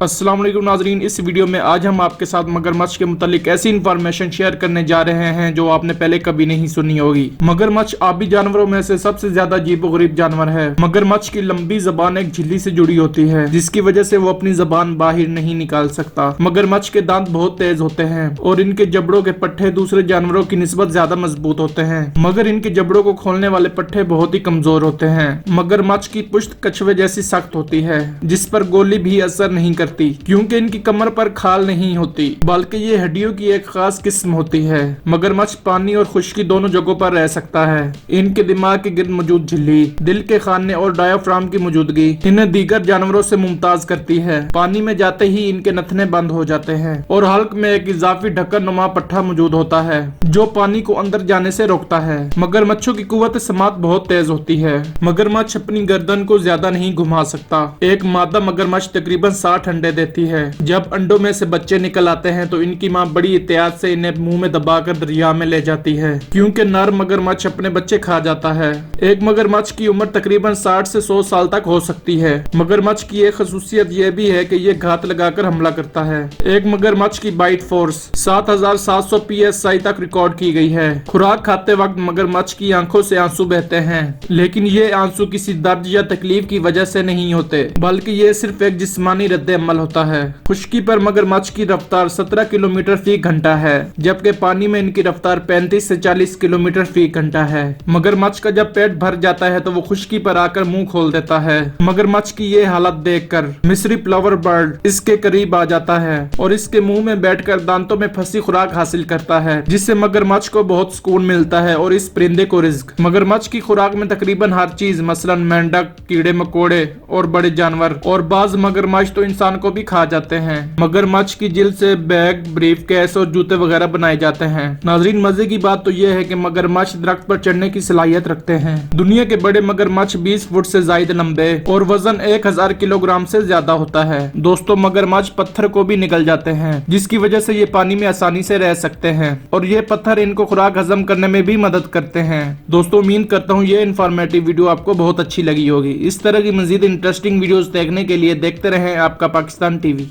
अस्सलाम वालेकुम नाजरीन, इस वीडियो में आज हम आपके साथ मगरमच्छ के मुतालिक ऐसी इन्फॉर्मेशन शेयर करने जा रहे हैं जो आपने पहले कभी नहीं सुनी होगी। मगरमच्छ आबी जानवरों में से सबसे ज्यादा अजीबोगरीब जानवर है। मगरमच्छ की लंबी जबान एक झिल्ली से जुड़ी होती है, जिसकी वजह से वो अपनी जबान बाहर नहीं निकाल सकता। मगरमच्छ के दांत बहुत तेज होते हैं और इनके जबड़ों के पट्टे दूसरे जानवरों की निस्बत ज्यादा मजबूत होते हैं, मगर इनके जबड़ों को खोलने वाले पट्टे बहुत ही कमजोर होते हैं। मगरमच्छ की पुश्त कछुए जैसी सख्त होती है, जिस पर गोली भी असर नहीं करती, क्योंकि इनकी कमर पर खाल नहीं होती, बल्कि ये हड्डियों की एक खास किस्म होती है। मगरमच्छ पानी और खुश्की दोनों जगहों पर रह सकता है। इनके दिमाग के गिर्द मौजूद झिल्ली, दिल के खाने और डायाफ्राम की मौजूदगी इन्हें दीगर जानवरों से मुमताज करती है। पानी में जाते ही इनके नथने बंद हो जाते हैं और हल्क में एक इजाफी ढक्कन नुमा पट्टा मौजूद होता है, जो पानी को अंदर जाने से रोकता है। मगरमच्छों की कुव्वत समात बहुत तेज होती है। मगरमच्छ अपनी गर्दन को ज्यादा नहीं घुमा सकता। एक मादा मगरमच्छ तकरीबन 60 अंडे देती है। जब अंडों में से बच्चे निकल आते हैं तो इनकी माँ बड़ी एहतियात से इन्हें मुंह में दबाकर दरिया में ले जाती है, क्योंकि नर मगरमच्छ अपने बच्चे खा जाता है। एक मगरमच्छ की उम्र तकरीबन 60 से 100 साल तक हो सकती है। मगरमच्छ की एक खसूसियत यह भी है कि ये घात लगाकर हमला करता है। एक मगरमच्छ की बाइट फोर्स 7700 PSI तक रिकॉर्ड की गई है। खुराक खाते वक्त मगरमच्छ की आंखों से आंसू बहते हैं, लेकिन ये आंसू किसी दर्द या तकलीफ की वजह से नहीं होते, बल्कि ये सिर्फ एक जिस्मानी रद्द अमल होता है। खुश्की पर मगरमच्छ की रफ्तार 17 किलोमीटर फी घंटा है, जबकि पानी में इनकी रफ्तार 35 से 40 किलोमीटर फी घंटा है। मगरमच्छ का जब पेट भर जाता है तो वो खुश्की पर आकर मुंह खोल देता है। मगरमच्छ की ये हालत देखकर मिस्री फ्लावर बर्ड इसके करीब आ जाता है और इसके मुंह में बैठकर दांतों में फंसी खुराक हासिल करता है, जिससे मगरमच्छ को बहुत सुकून मिलता है और इस परिंदे को रिज्क। मगरमच्छ की खुराक में तकरीबन हर चीज, मसलन मेंढक, कीड़े मकोड़े और बड़े जानवर, और बाज मगरमच्छ तो इंसान को भी खा जाते हैं। मगरमच्छ की जिल्द से बैग, ब्रीफ केस और जूते वगैरह बनाए जाते हैं। नाजरीन, मजे की बात तो यह है कि मगरमच्छ दरख्त पर चढ़ने की सलाहियत रखते हैं। दुनिया के बड़े मगरमच्छ 20 फुट से ज्यादा लंबे और वजन 1000 किलोग्राम से ज्यादा होता है। दोस्तों, मगरमच्छ पत्थर को भी निकल जाते हैं, जिसकी वजह से ये पानी में आसानी से रह सकते हैं और ये पत्थर इनको खुराक हजम करने में भी मदद करते हैं। दोस्तों, उम्मीद करता हूँ ये इन्फॉर्मेटिव वीडियो आपको बहुत अच्छी लगी होगी। इस तरह की मजीद इंटरेस्टिंग वीडियोस देखने के लिए देखते रहें आपका पाकिस्तान टीवी।